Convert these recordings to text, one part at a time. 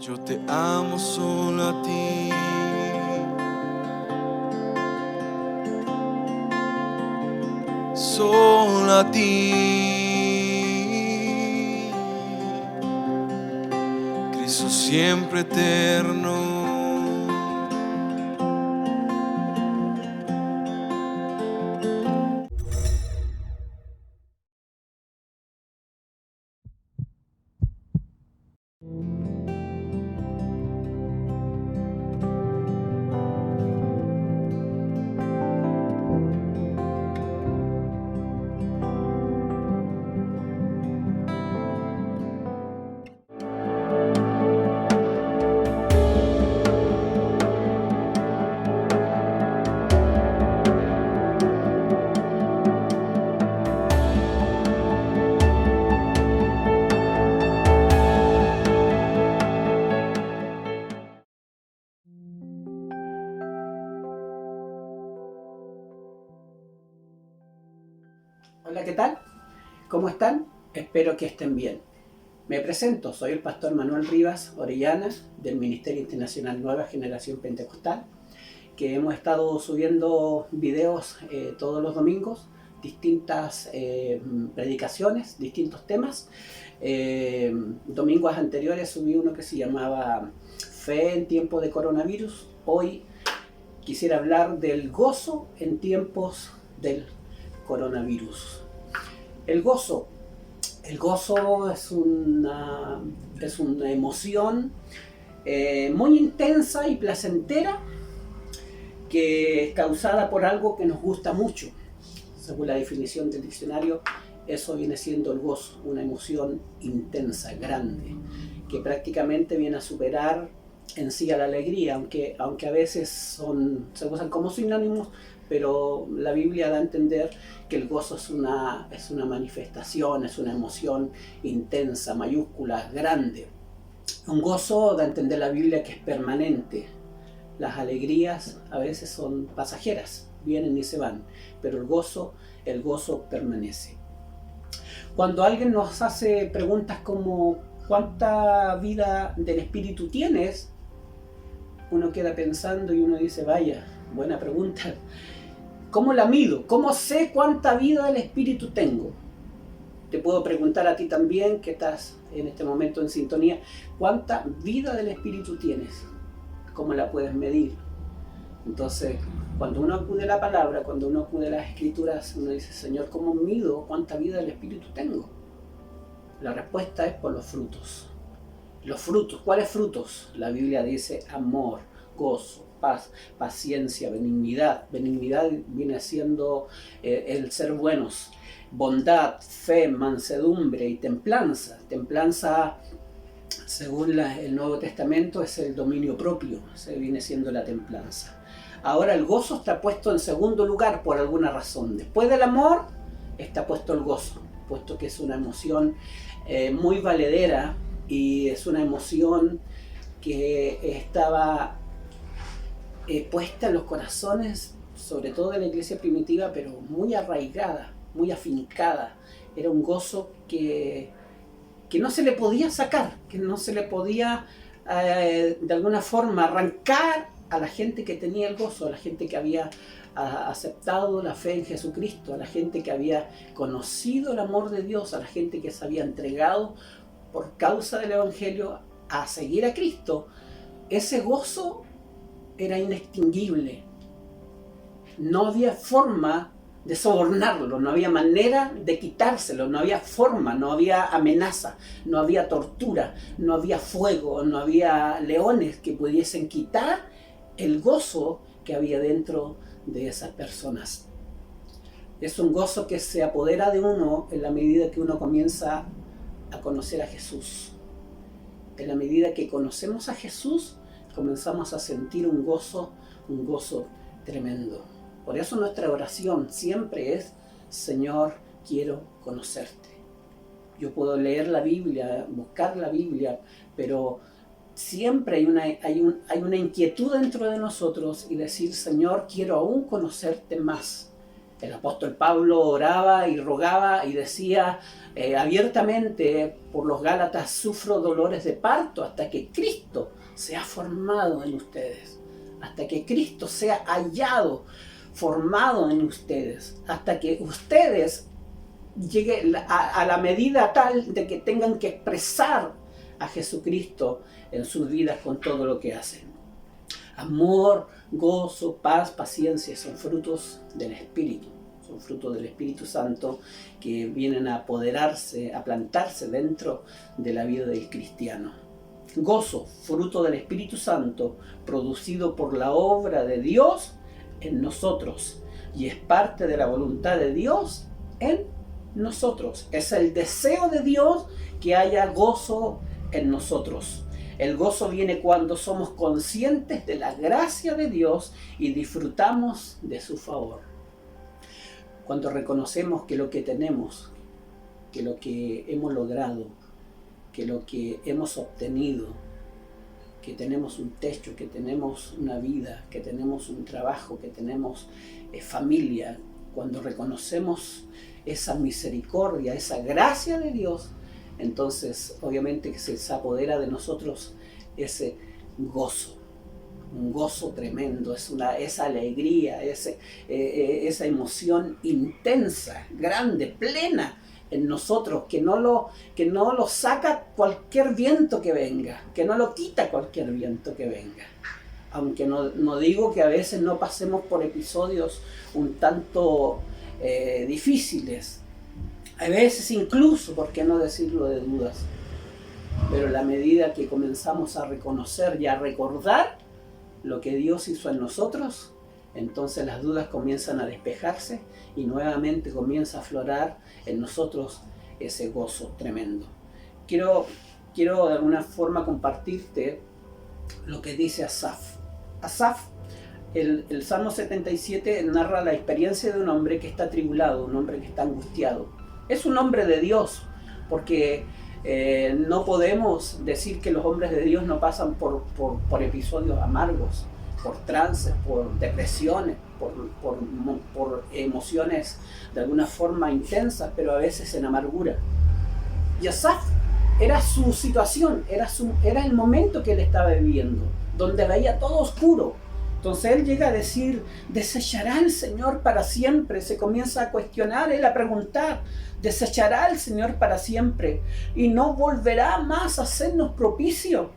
Yo te amo solo a ti. Solo a ti. Cristo siempre eterno. Hola, ¿qué tal? ¿Cómo están? Espero que estén bien. Me presento, soy el pastor Manuel Rivas Orellana del Ministerio Internacional Nueva Generación Pentecostal, que hemos estado subiendo videos todos los domingos, distintas predicaciones, distintos temas. Domingos anteriores subí uno que se llamaba Fe en tiempos de coronavirus. Hoy quisiera hablar del gozo en tiempos del coronavirus. El gozo es una emoción muy intensa y placentera que es causada por algo que nos gusta mucho. Según la definición del diccionario, eso viene siendo el gozo, una emoción intensa, grande, que prácticamente viene a superar en sí a la alegría, aunque a veces se usan como sinónimos, pero la Biblia da a entender que el gozo es una manifestación, es una emoción intensa, mayúscula, grande. Un gozo da a entender la Biblia que es permanente. Las alegrías a veces son pasajeras, vienen y se van, pero el gozo permanece. Cuando alguien nos hace preguntas como ¿cuánta vida del Espíritu tienes?, uno queda pensando y uno dice, vaya, buena pregunta. ¿Cómo la mido? ¿Cómo sé cuánta vida del Espíritu tengo? Te puedo preguntar a ti también, que estás en este momento en sintonía, ¿cuánta vida del Espíritu tienes? ¿Cómo la puedes medir? Entonces, cuando uno acude a la palabra, cuando uno acude a las Escrituras, uno dice, Señor, ¿cómo mido cuánta vida del Espíritu tengo? La respuesta es por los frutos. Los frutos, ¿cuáles frutos? La Biblia dice amor, gozo, paz, paciencia, benignidad. Benignidad viene siendo el ser buenos. Bondad, fe, mansedumbre y templanza. Templanza, según el Nuevo Testamento, es el dominio propio. Se viene siendo la templanza. Ahora el gozo está puesto en segundo lugar por alguna razón. Después del amor está puesto el gozo, puesto que es una emoción muy valedera y es una emoción que estaba puesta en los corazones, sobre todo de la iglesia primitiva, pero muy arraigada, muy afincada. Era un gozo que no se le podía sacar, que no se le podía de alguna forma arrancar a la gente que tenía el gozo, a la gente que había aceptado la fe en Jesucristo, a la gente que había conocido el amor de Dios, a la gente que se había entregado por causa del Evangelio a seguir a Cristo. Ese gozo era inextinguible. No había forma de sobornarlo, no había manera de quitárselo, no había forma, no había amenaza, no había tortura, no había fuego, no había leones que pudiesen quitar el gozo que había dentro de esas personas. Es un gozo que se apodera de uno en la medida que uno comienza a conocer a Jesús. En la medida que conocemos a Jesús, comenzamos a sentir un gozo tremendo. Por eso nuestra oración siempre es, Señor, quiero conocerte. Yo puedo leer la Biblia, buscar la Biblia, pero siempre hay una inquietud dentro de nosotros y decir, Señor, quiero aún conocerte más. El apóstol Pablo oraba y rogaba y decía abiertamente por los Gálatas: sufro dolores de parto hasta que Cristo sea formado en ustedes, hasta que Cristo sea hallado, formado en ustedes, hasta que ustedes lleguen a la medida tal de que tengan que expresar a Jesucristo en sus vidas con todo lo que hacen. Amor, gozo, paz, paciencia son frutos del Espíritu. Son frutos del Espíritu Santo que vienen a apoderarse, a plantarse dentro de la vida del cristiano. Gozo, fruto del Espíritu Santo, producido por la obra de Dios en nosotros. Y es parte de la voluntad de Dios en nosotros. Es el deseo de Dios que haya gozo en nosotros. El gozo viene cuando somos conscientes de la gracia de Dios y disfrutamos de su favor. Cuando reconocemos que lo que tenemos, que lo que hemos logrado, que lo que hemos obtenido, que tenemos un techo, que tenemos una vida, que tenemos un trabajo, que tenemos familia, cuando reconocemos esa misericordia, esa gracia de Dios, entonces obviamente que se apodera de nosotros ese gozo, un gozo tremendo, esa alegría, esa emoción intensa, grande, plena en nosotros, que no lo saca cualquier viento que venga, que no lo quita cualquier viento que venga. Aunque no digo que a veces no pasemos por episodios un tanto difíciles, a veces incluso, por qué no decirlo, de dudas. Pero a la medida que comenzamos a reconocer y a recordar lo que Dios hizo en nosotros, entonces las dudas comienzan a despejarse y nuevamente comienza a aflorar en nosotros ese gozo tremendo. Quiero de alguna forma compartirte lo que dice Asaf. Asaf, el Salmo 77 narra la experiencia de un hombre que está atribulado, un hombre que está angustiado. Es un hombre de Dios, porque no podemos decir que los hombres de Dios no pasan por episodios amargos, por trances, por depresiones, por emociones de alguna forma intensas, pero a veces en amargura. Y Asaf era su situación, era el momento que él estaba viviendo, donde veía todo oscuro. Entonces él llega a decir: ¿desechará el Señor para siempre? Se comienza a cuestionar, él a preguntar: ¿desechará el Señor para siempre? ¿Y no volverá más a hacernos propicio?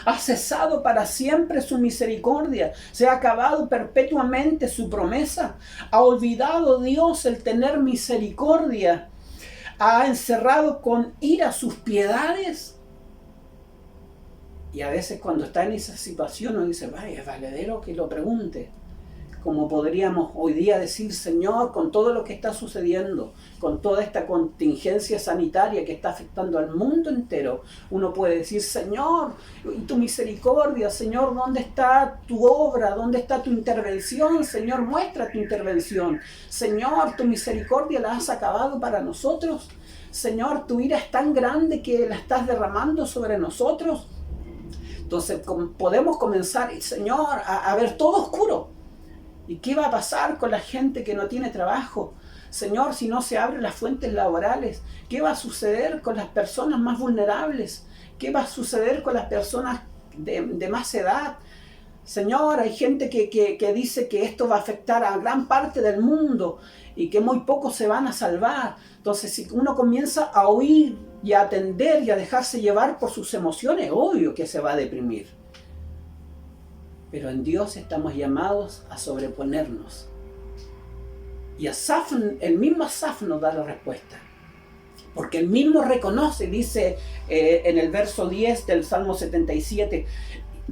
¿Ha cesado para siempre su misericordia? ¿Se ha acabado perpetuamente su promesa? ¿Ha olvidado Dios el tener misericordia? ¿Ha encerrado con ira sus piedades? Y a veces cuando está en esa situación uno dice: vaya, es valedero que lo pregunte. Como podríamos hoy día decir: Señor, con todo lo que está sucediendo, con toda esta contingencia sanitaria que está afectando al mundo entero, uno puede decir: Señor, y tu misericordia, Señor, ¿dónde está tu obra? ¿Dónde está tu intervención? Señor, muestra tu intervención. Señor, tu misericordia la has acabado para nosotros. Señor, tu ira es tan grande que la estás derramando sobre nosotros. Entonces podemos comenzar, Señor, a ver todo oscuro. ¿Y qué va a pasar con la gente que no tiene trabajo? Señor, si no se abren las fuentes laborales, ¿qué va a suceder con las personas más vulnerables? ¿Qué va a suceder con las personas de más edad? Señor, hay gente que dice que esto va a afectar a gran parte del mundo y que muy pocos se van a salvar. Entonces, si uno comienza a oír y a atender y a dejarse llevar por sus emociones, obvio que se va a deprimir. Pero en Dios estamos llamados a sobreponernos. Y Asaf, el mismo Asaf nos da la respuesta. Porque él mismo reconoce, dice en el verso 10 del Salmo 77,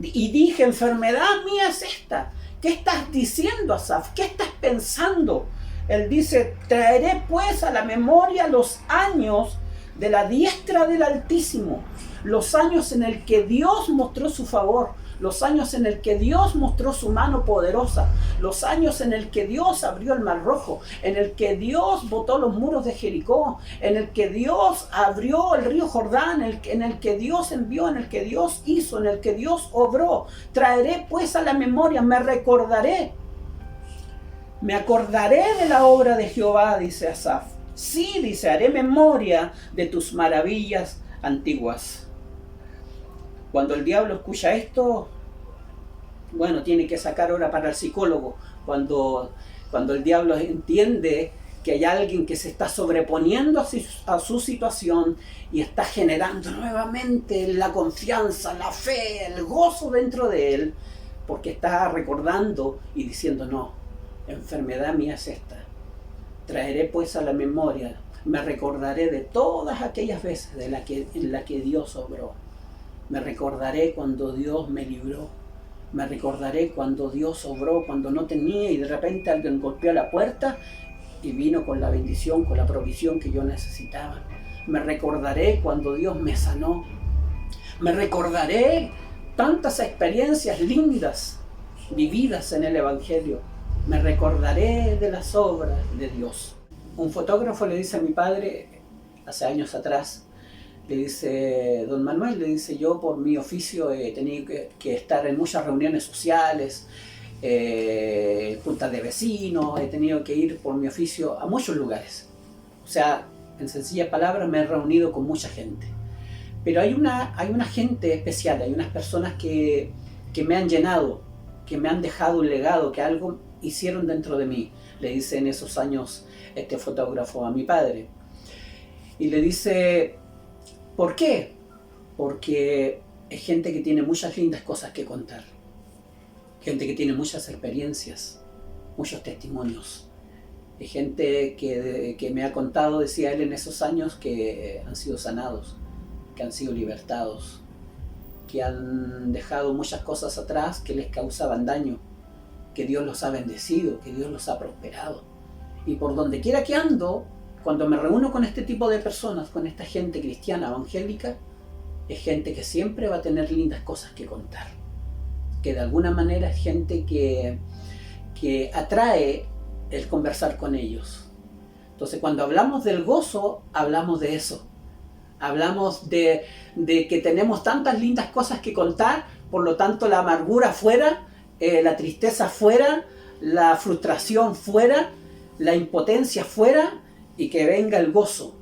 y dije: enfermedad mía es esta. ¿Qué estás diciendo, Asaf? ¿Qué estás pensando? Él dice: traeré pues a la memoria los años de la diestra del Altísimo, los años en el que Dios mostró su favor, los años en el que Dios mostró su mano poderosa, los años en el que Dios abrió el mar rojo, en el que Dios botó los muros de Jericó, en el que Dios abrió el río Jordán, en el que Dios envió, en el que Dios hizo, en el que Dios obró. Traeré pues a la memoria, me recordaré Me acordaré de la obra de Jehová, dice Asaf. Sí, dice, haré memoria de tus maravillas antiguas. Cuando el diablo escucha esto, bueno, tiene que sacar hora para el psicólogo. Cuando el diablo entiende que hay alguien que se está sobreponiendo a su situación y está generando nuevamente la confianza, la fe, el gozo dentro de él, porque está recordando y diciendo, no, enfermedad mía es esta. Traeré pues a la memoria, me recordaré de todas aquellas veces en la que Dios obró. Me recordaré cuando Dios me libró. Me recordaré cuando Dios obró, cuando no tenía y de repente alguien golpeó la puerta y vino con la bendición, con la provisión que yo necesitaba. Me recordaré cuando Dios me sanó. Me recordaré tantas experiencias lindas vividas en el Evangelio. Me recordaré de las obras de Dios. Un fotógrafo le dice a mi padre, hace años atrás, le dice, don Manuel, le dice, yo por mi oficio he tenido que estar en muchas reuniones sociales, juntas de vecinos, he tenido que ir por mi oficio a muchos lugares. O sea, en sencillas palabras, me he reunido con mucha gente. Pero hay una gente especial, hay unas personas que me han llenado, que me han dejado un legado, que algo hicieron dentro de mí, le dice en esos años este fotógrafo a mi padre. Y le dice, ¿por qué? Porque es gente que tiene muchas lindas cosas que contar. Gente que tiene muchas experiencias, muchos testimonios. Es gente que me ha contado, decía él en esos años, que han sido sanados, que han sido libertados, que han dejado muchas cosas atrás que les causaban daño, que Dios los ha bendecido, que Dios los ha prosperado. Y por donde quiera que ando, cuando me reúno con este tipo de personas, con esta gente cristiana, evangélica, es gente que siempre va a tener lindas cosas que contar. Que de alguna manera es gente que atrae el conversar con ellos. Entonces, cuando hablamos del gozo, hablamos de eso. Hablamos de que tenemos tantas lindas cosas que contar, por lo tanto la amargura fuera, la tristeza fuera, la frustración fuera, la impotencia fuera, y que venga el gozo.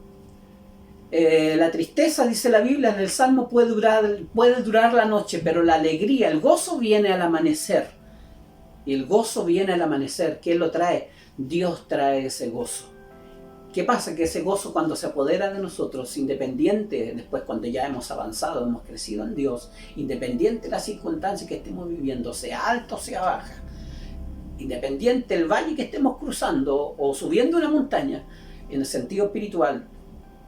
La tristeza, dice la Biblia en el Salmo, puede durar la noche, pero la alegría, el gozo viene al amanecer. Y el gozo viene al amanecer. ¿Quién lo trae? Dios trae ese gozo. ¿Qué pasa? Que ese gozo, cuando se apodera de nosotros, independiente, después cuando ya hemos avanzado, hemos crecido en Dios, independiente de las circunstancias que estemos viviendo, sea alta o sea baja, independiente del valle que estemos cruzando o subiendo una montaña, en el sentido espiritual,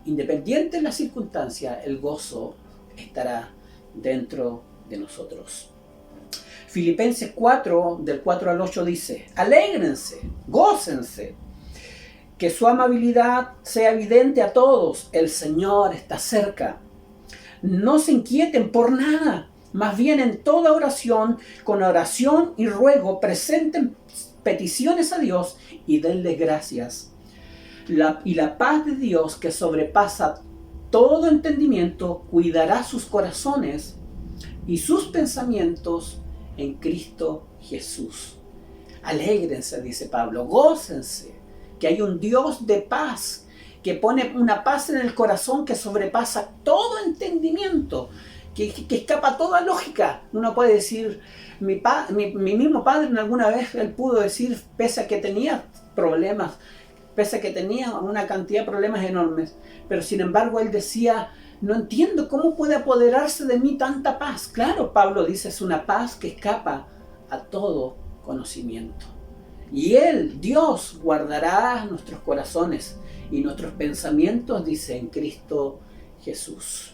independiente de las circunstancias, el gozo estará dentro de nosotros. Filipenses 4, del 4 al 8 dice, alégrense, gócense, que su amabilidad sea evidente a todos, el Señor está cerca. No se inquieten por nada, más bien en toda oración, con oración y ruego, presenten peticiones a Dios y denle gracias. Y la paz de Dios, que sobrepasa todo entendimiento, cuidará sus corazones y sus pensamientos en Cristo Jesús. Alégrense, dice Pablo, gócense, que hay un Dios de paz, que pone una paz en el corazón que sobrepasa todo entendimiento, que escapa toda lógica. Uno puede decir, mi mismo padre alguna vez, él pudo decir, pese a que tenía problemas, pese a que tenía una cantidad de problemas enormes, pero sin embargo él decía, no entiendo cómo puede apoderarse de mí tanta paz. Claro, Pablo dice, es una paz que escapa a todo conocimiento. Y Él, Dios, guardará nuestros corazones y nuestros pensamientos, dice, en Cristo Jesús.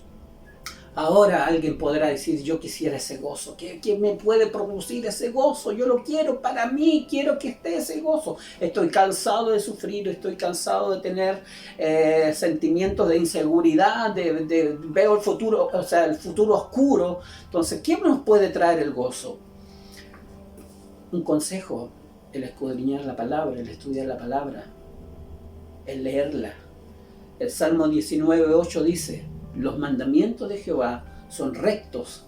Ahora alguien podrá decir, yo quisiera ese gozo. ¿Qué me puede producir ese gozo? Yo lo quiero para mí, quiero que esté ese gozo. Estoy cansado de sufrir, estoy cansado de tener sentimientos de inseguridad, veo el futuro, o sea, el futuro oscuro. Entonces, ¿quién nos puede traer el gozo? Un consejo, el escudriñar la palabra, el estudiar la palabra, el leerla. El Salmo 19:8 dice, los mandamientos de Jehová son rectos.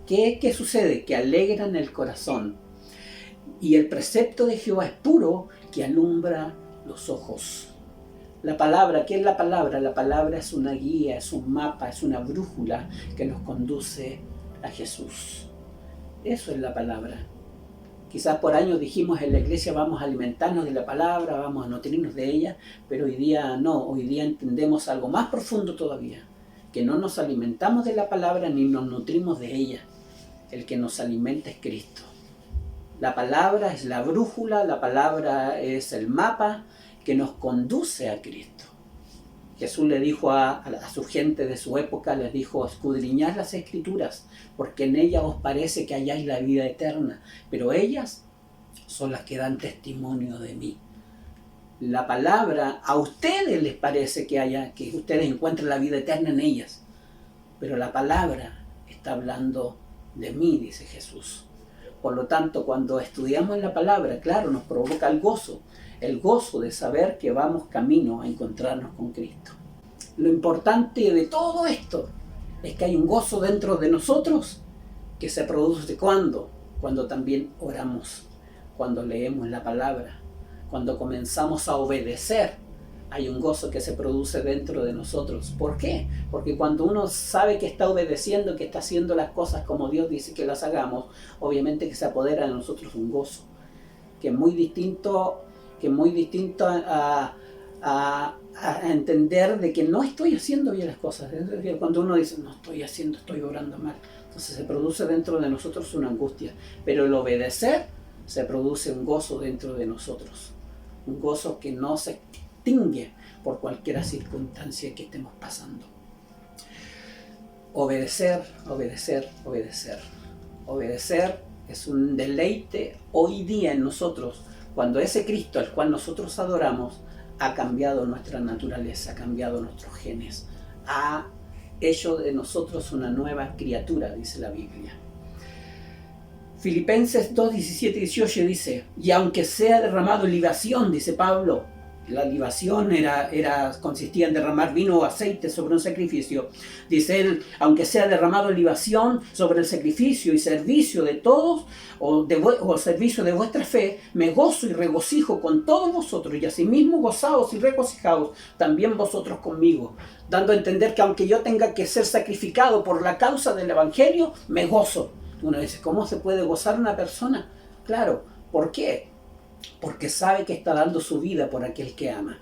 ¿Qué sucede? Que alegran el corazón. Y el precepto de Jehová es puro, que alumbra los ojos. La palabra, ¿qué es la palabra? La palabra es una guía, es un mapa, es una brújula que nos conduce a Jesús. Eso es la palabra. Quizás por años dijimos en la iglesia vamos a alimentarnos de la palabra, vamos a nutrirnos de ella, pero hoy día no, hoy día entendemos algo más profundo todavía, que no nos alimentamos de la palabra ni nos nutrimos de ella. El que nos alimenta es Cristo. La palabra es la brújula, la palabra es el mapa que nos conduce a Cristo. Jesús le dijo a su gente de su época, les dijo, escudriñad las Escrituras, porque en ellas os parece que hayáis la vida eterna, pero ellas son las que dan testimonio de mí. La palabra, a ustedes les parece que ustedes encuentran la vida eterna en ellas, pero la palabra está hablando de mí, dice Jesús. Por lo tanto, cuando estudiamos la palabra, claro, nos provoca el gozo de saber que vamos camino a encontrarnos con Cristo. Lo importante de todo esto es que hay un gozo dentro de nosotros que se produce ¿cuándo? Cuando también oramos, cuando leemos la palabra, cuando comenzamos a obedecer. Hay un gozo que se produce dentro de nosotros. ¿Por qué? Porque cuando uno sabe que está obedeciendo, que está haciendo las cosas como Dios dice que las hagamos, obviamente que se apodera de nosotros un gozo que es muy distinto a entender de que no estoy haciendo bien las cosas. Cuando uno dice, no estoy haciendo, estoy obrando mal, entonces se produce dentro de nosotros una angustia. Pero el obedecer se produce un gozo dentro de nosotros. Un gozo que no se extingue por cualquier circunstancia que estemos pasando. Obedecer, obedecer, obedecer. Obedecer es un deleite hoy día en nosotros, cuando ese Cristo al cual nosotros adoramos ha cambiado nuestra naturaleza, ha cambiado nuestros genes, ha hecho de nosotros una nueva criatura, dice la Biblia. Filipenses 2, 17 y 18 dice, y aunque sea derramado en libación, dice Pablo, la libación consistía en derramar vino o aceite sobre un sacrificio. Dice él, aunque sea derramado en libación sobre el sacrificio y servicio de todos, o servicio de vuestra fe, me gozo y regocijo con todos vosotros, y asimismo gozaos y regocijaos también vosotros conmigo, dando a entender que aunque yo tenga que ser sacrificado por la causa del Evangelio, me gozo. Uno dice, ¿cómo se puede gozar una persona? Claro, ¿por qué? Porque sabe que está dando su vida por aquel que ama,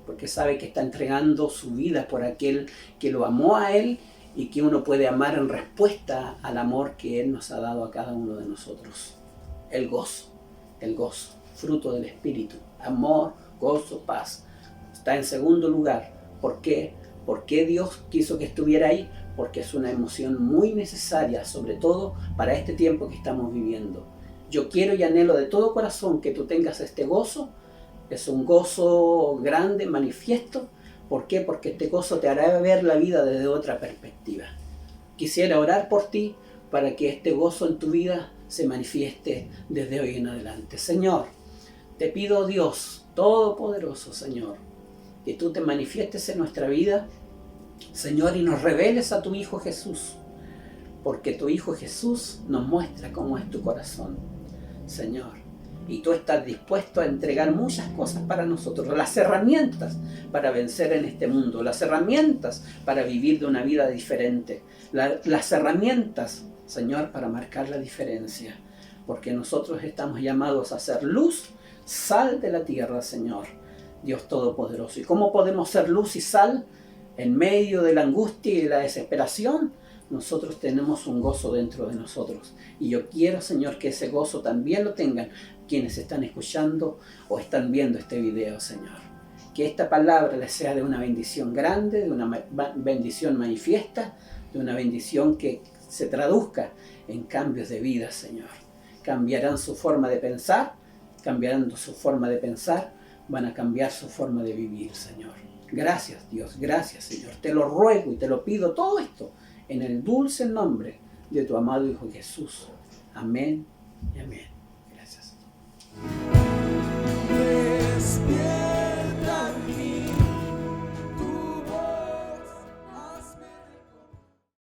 porque sabe que está entregando su vida por aquel que lo amó a él y que uno puede amar en respuesta al amor que él nos ha dado a cada uno de nosotros. El gozo, fruto del Espíritu, amor, gozo, paz. Está en segundo lugar. ¿Por qué? ¿Por qué Dios quiso que estuviera ahí? Porque es una emoción muy necesaria, sobre todo para este tiempo que estamos viviendo. Yo quiero y anhelo de todo corazón que tú tengas este gozo. Es un gozo grande, manifiesto. ¿Por qué? Porque este gozo te hará ver la vida desde otra perspectiva. Quisiera orar por ti para que este gozo en tu vida se manifieste desde hoy en adelante. Señor, te pido, Dios Todopoderoso, Señor, que tú te manifiestes en nuestra vida, Señor, y nos reveles a tu Hijo Jesús, porque tu Hijo Jesús nos muestra cómo es tu corazón, Señor, y tú estás dispuesto a entregar muchas cosas para nosotros, las herramientas para vencer en este mundo, las herramientas para vivir de una vida diferente, las herramientas, Señor, para marcar la diferencia, porque nosotros estamos llamados a ser luz, sal de la tierra, Señor, Dios Todopoderoso. ¿Y cómo podemos ser luz y sal en medio de la angustia y de la desesperación? Nosotros tenemos un gozo dentro de nosotros. Y yo quiero, Señor, que ese gozo también lo tengan quienes están escuchando o están viendo este video, Señor. Que esta palabra les sea de una bendición grande, de una bendición manifiesta, de una bendición que se traduzca en cambios de vida, Señor. Cambiarán su forma de pensar, van a cambiar su forma de vivir, Señor. Gracias, Dios, gracias, Señor. Te lo ruego y te lo pido todo esto en el dulce nombre de tu amado Hijo Jesús. Amén y amén. Gracias.